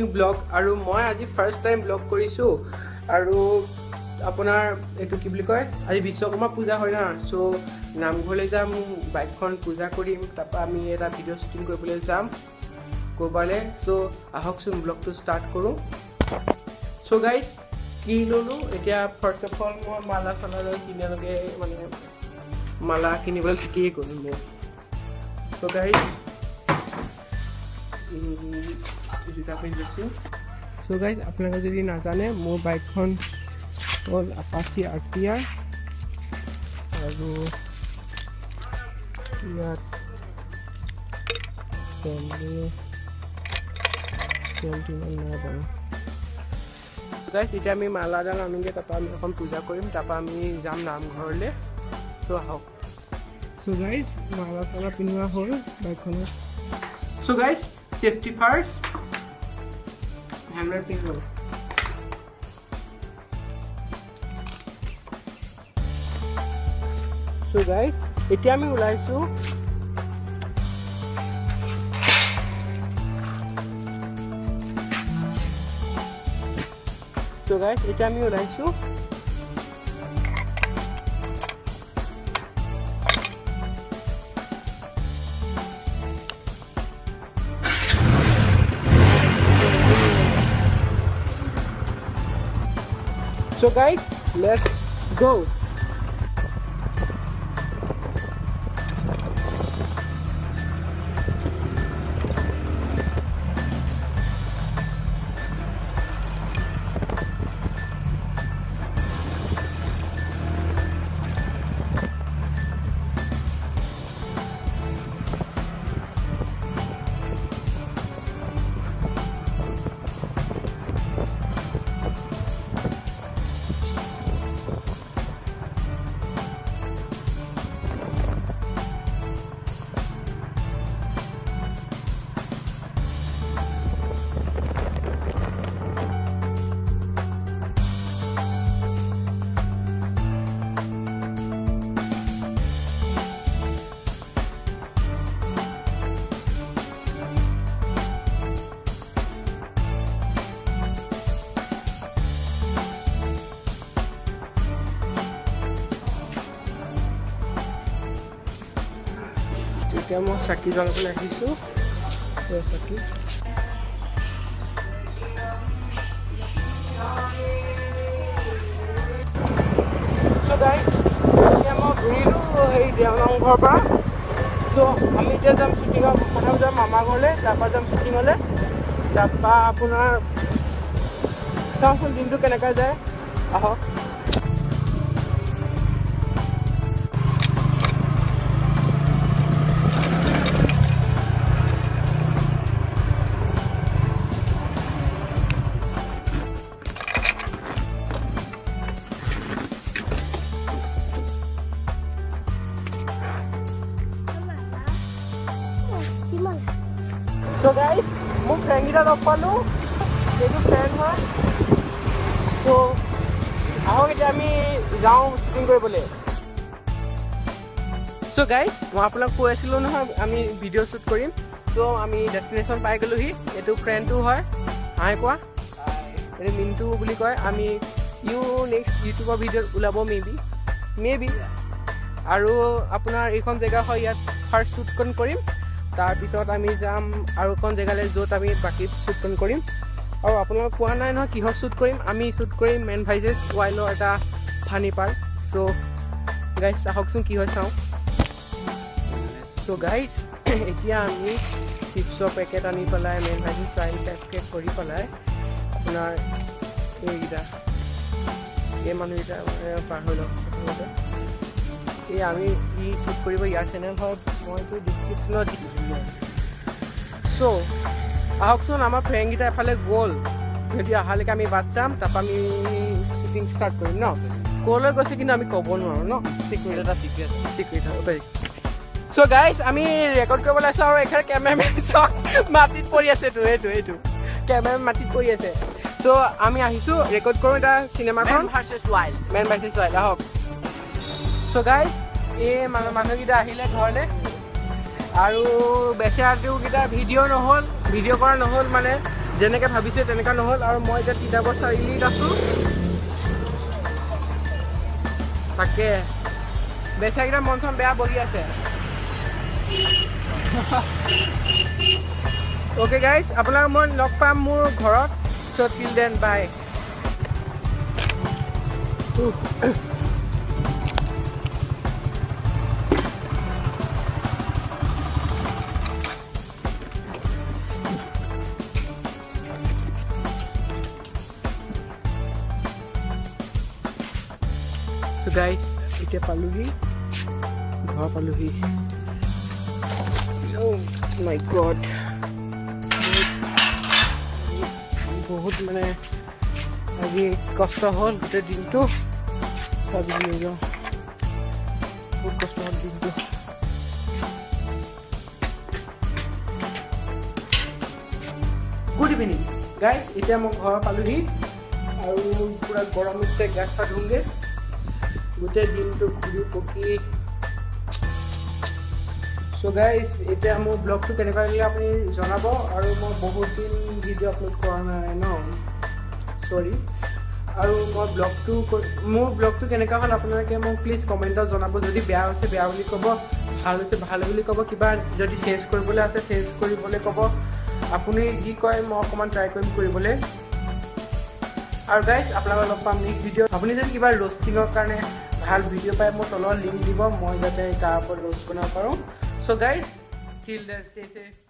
New blog আৰু মই আজি ফাৰ্ষ্ট টাইম ব্লগ কৰিছো আৰু আপোনাৰ এটো কি বুলি কয় আজি বিশ্বকৰ্মা পূজা হয় না সো নামঘৰলৈ যাম বাইকখন পূজা কৰিম তাপা আমি এটা ভিডিও শুটিং কৰিবলৈ যাম কোবালে সো আহকচোন ব্লগটো ষ্টাৰ্ট কৰো সো গাইস কি ললো এতিয়া ফাৰ্ষ্ট অফ অল মই মালা সালা কিনিলগে মানে মালা কিনিবলৈ থাকিয়ে কৰিম সো গাইস So guys, আপোনালোকে যদি নাজানে মোৰ বাইকখন হ'ল আপাচি আৰটিআৰ আৰু ইয়াত গাইস এতিয়া আমি মালাডাল আনোগে তাৰপৰা আমি এখন পূজা কৰিম তাৰপৰা আমি যাম নামঘৰলৈ চ' আহক চ' গাইস মালা চালা পিন্ধোৱা হ'ল বাইকখনত চ' guys safety first helmet pinno so guys etia ami ulaisu So guys, let's go. Kita mau saki jalur lagi su, ya saki. So guys, kita mau berilu hari dia orang korban. So kami dia jam syuting apa jam mama gole, dapat jam syuting gole, dapat punar. Samsul dindu kena kerja, ahok. So guys, mo friend kita lopalo. Itu friend mah. So, aho kita ami jao shooting kore bole. So guys, mo apolak কৈ আছিলো নহয় আমি video shoot কৰিম। So আমি destination পাই গলো হি। এটো friend two হয়। হাই কোৱা। এটো মিন্টু বুলি কয়। আমি ইউ নেক্সট ইউটিউবৰ ভিডিও উলাব মেবি আৰু আপোনাৰ এইখন জেগা হয় ইয়াত ফাৰ্স্ট শুট কৰিম। তাৰ পিছত আমি যাম আৰু কোন জেগালৈ যত আমি বাকি শুট কৰিম আৰু আপোনাক কোৱা নাই নহয় কিহৰ শুট কৰিম আমি শুট কৰিম মেন ভাইজেস ওয়াইলৰ এটা ফানি পাৰ্ক সো গাইস আহকচোন কি হয় চাও সো গাইস এতিয়া আমি চিপছৰ পেকেট আনি পেলাই মেন ভাইজেস ওয়াইল পেকেট কৰি পেলাই আপোনাৰ এইটা এই মানুহটা পাৰ হৈ লওক এই আমি ই শুট কৰিব ইয়াৰ চেনেল হয় মইতো ডিসক্ৰিপশনত দি দিম সো আহকচোন আমাৰ ফ্ৰেন্ড গিটা এফালে গ'ল যদি আহালৈকে আমি বাট যাম তাপা আমি শুটিং ষ্টাৰ্ট কৰিম ন কলৈ গৈছে কিন্তু আমি ক'ব নোৱাৰো ন সিক্ৰেট ওকে সো গাইস আমি ৰেকৰ্ড কৰিবলৈ আছো আৰু এখানে ক্যামেৰামেন চক মাটিত পৰি আছে এইটো ক্যামেৰা মাটিত পৰি আছে সো আমি আহিছো ৰেকৰ্ড কৰো এটা সিনেমাখন মেন ভাৰ্চেছ ওয়াইল্ড আহক সো গাইস এই মানুহগিটা আহিলে ঘৰলে আৰু বেছে আৰটিও গিটা ভিডিও কৰা নহল মানে যেনেকৈ ভাবিছে তেনেকুৱা নহ'ল আৰু মই এতিয়া তিতাবৰ চাৰিআলিত আছোঁ তাকে বেচাকেইটা মন চন বেয়া বহি আছে অ'কে গাইজ আপোনাক মই লগ পাম মোৰ ঘৰত চ' টিল দেন বাই গাইজ এতিয়া পালোহি ঘৰ পালোহি মাই গড বহুত মানে আজি কষ্ট হ'ল গোটেই দিনটো ভাবি লৈ যাওঁ বহুত কষ্ট হ'ল দিনটো গুড ইভিনিং গাইজ এতিয়া মই ঘৰ পালোহি আৰু পূৰা গৰম উঠিছে গা চা ধুওঁগৈ গোটেই দিনটো ঘূৰি পকি চ' গাইজ এতিয়া মোৰ ব্লগটো কেনেকুৱা লাগিলে আপুনি জনাব আৰু মই বহুত দিন ভিডিঅ' আপলোড কৰা নাই ন চৰি আৰু মই মোৰ ব্লগটো কেনেকুৱা হ'ল আপোনালোকে মোক প্লিজ কমেণ্টত জনাব যদি বেয়া হৈছে বেয়া বুলি ক'ব ভাল হৈছে ভাল বুলি ক'ব কিবা যদি চেঞ্জ কৰিবলৈ আছে চেঞ্জ কৰিবলৈ ক'ব আপুনি যি কয় মই অকণমান ট্ৰাই কৰিম কৰিবলৈ আৰু গাইজ আপোনালোকক লগ পাম নেক্সট ভিডিঅ' আপুনি যদি কিবা ৰ'ষ্টিঙৰ কাৰণে ভাল ভিডিঅ' পাই মোৰ তলত লিংক দিব মই যাতে তাৰ ওপৰত ৰ'ষ্ট বনাব পাৰোঁ so' guys till then stay safe